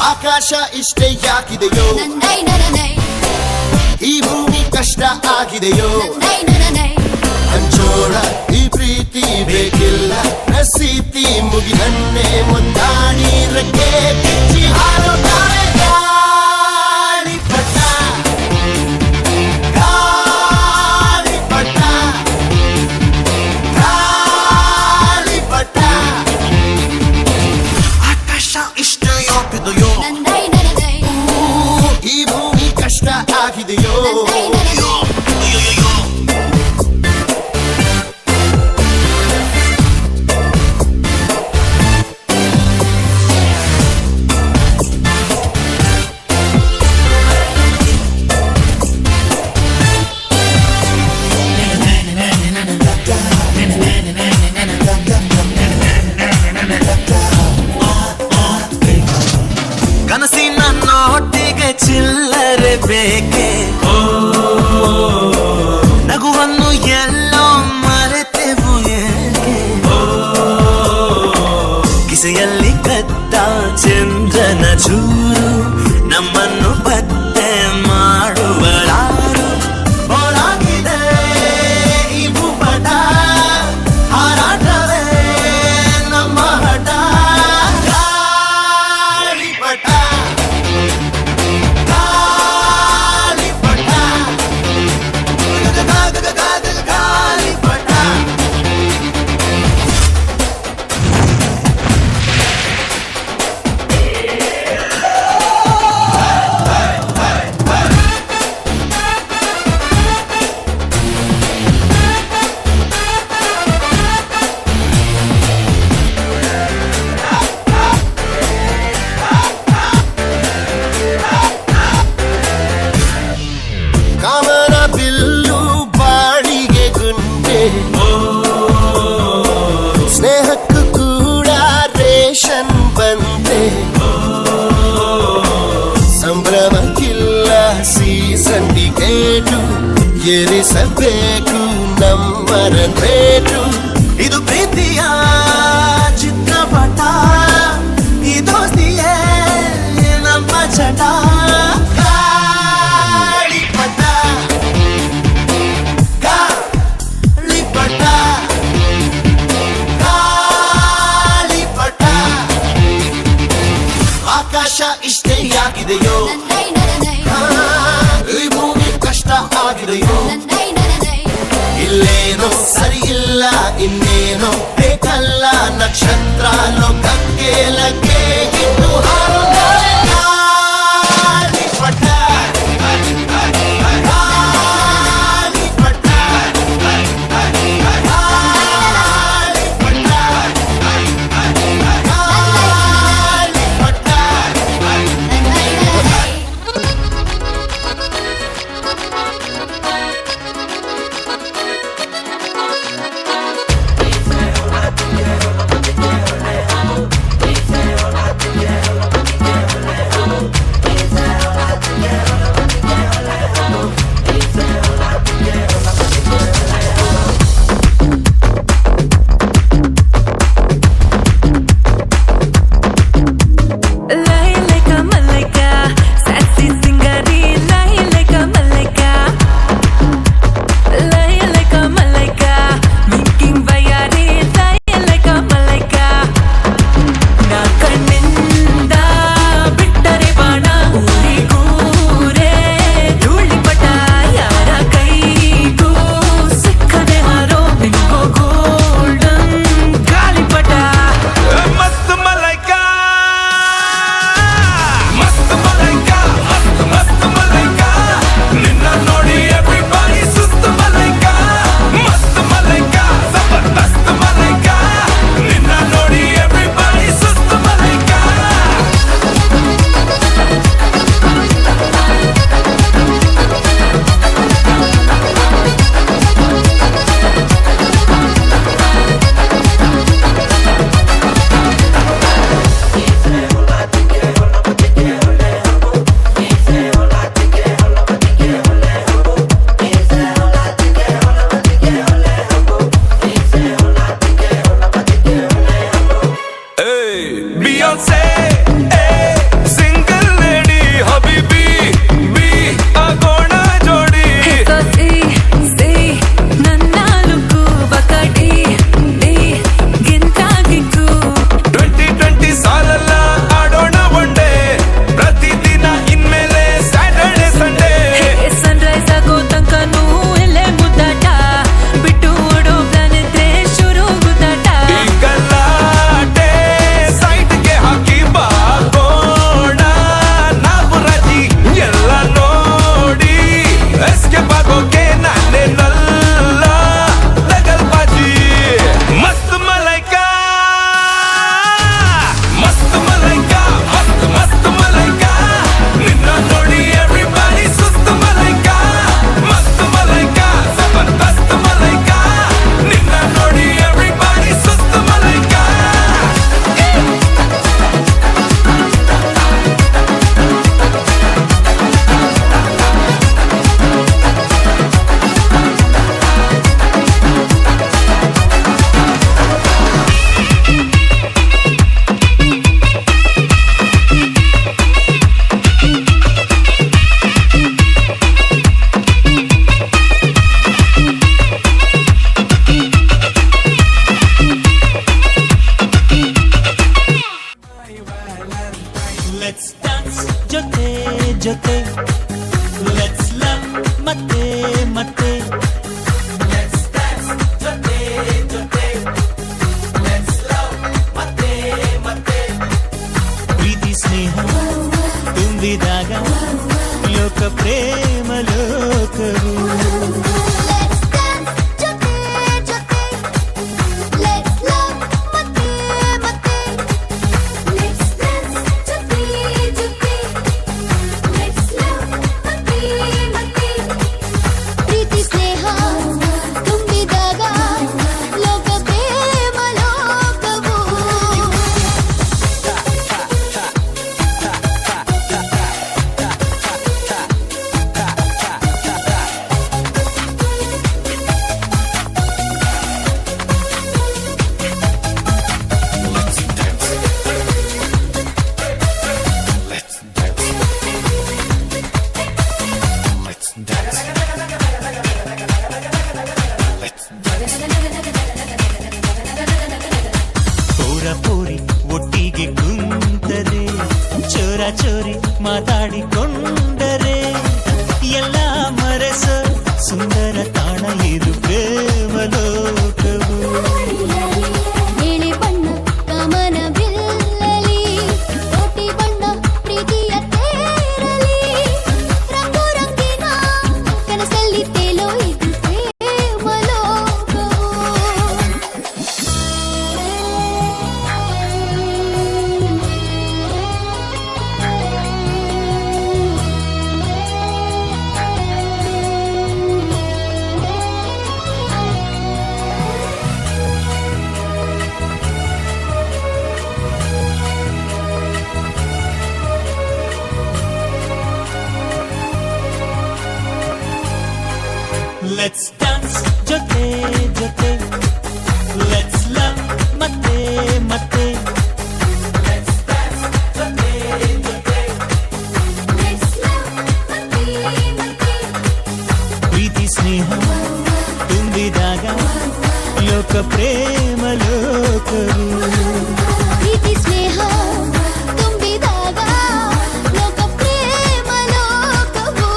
ಆಕಾಶ ಇಷ್ಟೇ ಯಾಕಿದೆಯೋ ಈ ಭೂಮಿ ಕಷ್ಟ ಆಗಿದೆಯೋ ಹಂಚೋಳ ಈ ಪ್ರೀತಿ ಬೇಕಿಲ್ಲ ರಸೀತಿ ಮುಗಿದನ್ನೇ ಮುಂದಾಡಿ ರಕ್ಕೆ ಬಿಚ್ಚಿ ಹಾರುತ್ತಾರೆ ಗಾಳಿಪಟ ಗಾಳಿಪಟ ಗಾಳಿಪಟ ಆಕಾಶ ಇಷ್ಟ ಯಾಕಿದೆಯೋ ಈ ಭೂಮಿ ಕಷ್ಟ ಆಗಿದೆಯೋ ಕನಸಿನ ನೋಟಿಗೆ ಚಿಲ್ಲರೆ ಬೇಕೆ ನಗುವನ್ನು ಎಲ್ಲೋ ಮರೆತೆವು ಏಕೆ ಕಿಸೆಯಲ್ಲಿ ಕದ್ದ ಚಂದ್ರನ ಚೂರು ನಮ್ಮನ್ನು ಪತ್ತೆ ಮಾಡುವಳಾರು ಬೋಳಾಗಿದೆ ಈ ಭೂಪಟ ಹಾರಾಟವೇ ನಮ್ಮ ಹಠ ಗಾಳಿಪಟ ಗಾಳಿಪಟ ಗಾಳಿಪಟ ಕಾಮನ ಬಿಲ್ಲು ಬಾಳಿಗೆ ಗುಂಡೆ ಸ್ನೇಹಕ್ಕೂ ಕೂಡ ರೇಷನ್ ಬಂದೆ ಸಂಭ್ರಮಕ್ಕಿಲ್ಲ ಸೀಸಂಡಿಕೇಟು ಎರಿಸಬೇಕು ನಮ್ಮರ ರೇಟು ಇದು ಪ್ರೀತಿಯ ಚಿತ್ರಪಟ ಈ ದೋಸ್ತಿಯೇ ನಮ್ಮ ಚಟ ಗಾಳಿಪಟ ಗಾಳಿಪಟ ಗಾಳಿಪಟ ಆಕಾಶ ಇಷ್ಟೇ ಯಾಕಿದೆಯೋ ಈ ಭೂಮಿ ಕಷ್ಟ ಆಗಿದೆಯೋ ಇಲ್ಲೇನೋ ಸರಿ ಇಲ್ಲ ಇನ್ನೇನೋ ಬೇಕಲ್ಲ ನಕ್ಷತ್ರ ಲೋಕಕ್ಕೆ ಲಗ್ಗೆ ಇನ್ನು ಹಾರುತ್ತಾರೆ ಗಾಳಿಪಟ ಗಾಳಿಪಟ ಗಾಳಿಪಟ ಸೇ ಸಿಂಗಲ್ ಲೇಡಿ ಹಬಿಬಿ ಬಿ ಆಗೋಣ ಜೋಡಿ ನನ್ನ ಲುಕ್ಕು ಬಕಡಿ ಗಿಂತ ಗಿಕ್ಕು 2020 ಸಾಲಲ್ಲ ಆಡೋಣ ಒನ್ ಡೇ ಪ್ರತಿದಿನ ಇನ್ಮೇಲೆ ಸ್ಯಾಟರ್ಡೆ ಸಂಡೇ ಸನ್ರೈಸ್ ಆಗೋ ತನಕನೂ ಎಲ್ಲೇ ಮುದ್ದಾಟ ಬಿಟ್ಟು ಓಡೋ ಪ್ಲಾನ್ ಇದ್ರೆ ಶುರು ಗುದ್ದಾಟ ಈ ಗಲಾಟೆ ಸೈಡ್ಗೆ ಹಾಕಿ ಬಾಗೋಣ ನಾವು ರಜಿ ಎಲ್ಲ ನೋಡಿ ಎಸ್ಕೇಪ್ ಆಗೋಕೆ ನಾನೇನಲ್ಲ ಲಗಲ್ ಬಾಜಿ ಮಸ್ತ್ ಮಲೈಕಾ ಮಸ್ತ್ ಮಲೈಕಾ ಮಸ್ತ್ ಮಸ್ತ್ ಮಲೈಕಾ ನಿನ್ನ ನೋಡಿ ಎವ್ರಿಬಡಿ ಸುಸ್ತ್ ಮಲೈಕಾ ಮಸ್ತ್ ಮಲೈಕಾ ಜಬರ್ದಸ್ತ್ ಮಲೈಕಾ ನಿನ್ನ ನೋಡಿ ಎವ್ರಿಬಡಿ ಸುಸ್ತ್ ಮಲೈಕಾ Let's dance ಜೊತೆ ಜೊತೆ Let's love ಮತ್ತೆ ಮತ್ತೆ Let's dance ಜೊತೆ ಜೊತೆ Let's love ಮತ್ತೆ ಮತ್ತೆ ಪ್ರೀತಿ ಸ್ನೇಹ ತುಂಬಿದಾಗ ಲೋಕ ಪ್ರೇಮ ಲೋಕವು Let's dance ಜೊತೆ ಜೊತೆ Let's love ಮತ್ತೆ ಮತ್ತೆ Let's dance ಜೊತೆ ಜೊತೆ Let's love ಮತ್ತೆ ಮತ್ತೆ ಪ್ರೀತಿ ಸ್ನೇಹ ತುಂಬಿದಾಗ ಲೋಕ ಪ್ರೇಮ ಲೋಕವು ಪೂರ ಪೂರಿ ಒಟ್ಟಿಗೆ ಕುಂತರೆ ಚೋರ ಚೋರಿ ಮಾತಾಡಿಕೊಂಡರೆ ಎಲ್ಲ ಮರೆಸ ಸುಂದರ ತಾಣ ಇದು ಪ್ರೇಮ ಲೋಕವು ನೀಲಿ ಬಣ್ಣ ಕಾಮನ ಬಿಲ್ಲಲಿ ಕೋಟಿ ಬಣ್ಣ ಪ್ರೀತಿಯ ತೇರಲಿ ರಂಗು ರಂಗಿನ ಕನಸಲ್ಲಿ ತೇಲೋ ಇದು ಪ್ರೇಮ ಲೋಕವು Let's dance ಜೊತೆ ಜೊತೆ Let's love ಮತ್ತೆ ಮತ್ತೆ Let's dance ಜೊತೆ ಜೊತೆ Let's love ಮತ್ತೆ ಮತ್ತೆ ಪ್ರೀತಿ ಸ್ನೇಹ ತುಂಬಿದಾಗ ಲೋಕ ಪ್ರೇಮ ಲೋಕವು ಪ್ರೀತಿ ಸ್ನೇಹ ತುಂಬಿದಾಗ ಲೋಕ ಪ್ರೇಮ ಲೋಕವು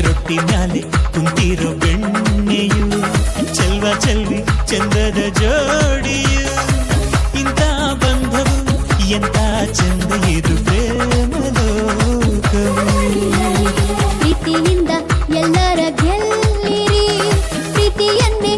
ರೊಟ್ಟಿ ಮ್ಯಾಲೆ ಕುಂತಿರೋ ಬೆಣ್ಣೆಯು ಚೆಲ್ವ ಚೆಲ್ವಿ ಚಂದದ ಜೋಡಿಯು ಇಂಥ ಬಂಧವು ಎಂತ ಚಂದ ಇದು ಪ್ರೇಮ ಲೋಕವು ಪ್ರೀತಿಯಿಂದ ಎಲ್ಲರ ಗೆಲ್ಲಿರಿ ಪ್ರೀತಿಯನ್ನೇ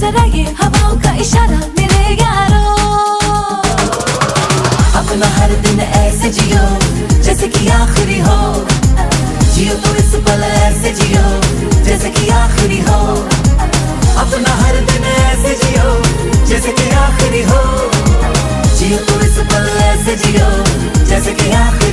जरा ये हवाओं का इशारा मेरे यारो अपना हर दिन ऐसे जियो जैसे कि आखिरी हो जियो तो इस पल ऐसे जियो जैसे कि आखिरी हो अपना हर दिन ऐसे जियो जैसे कि आखिरी हो जियो तो इस पल ऐसे जियो जैसे कि आखिरी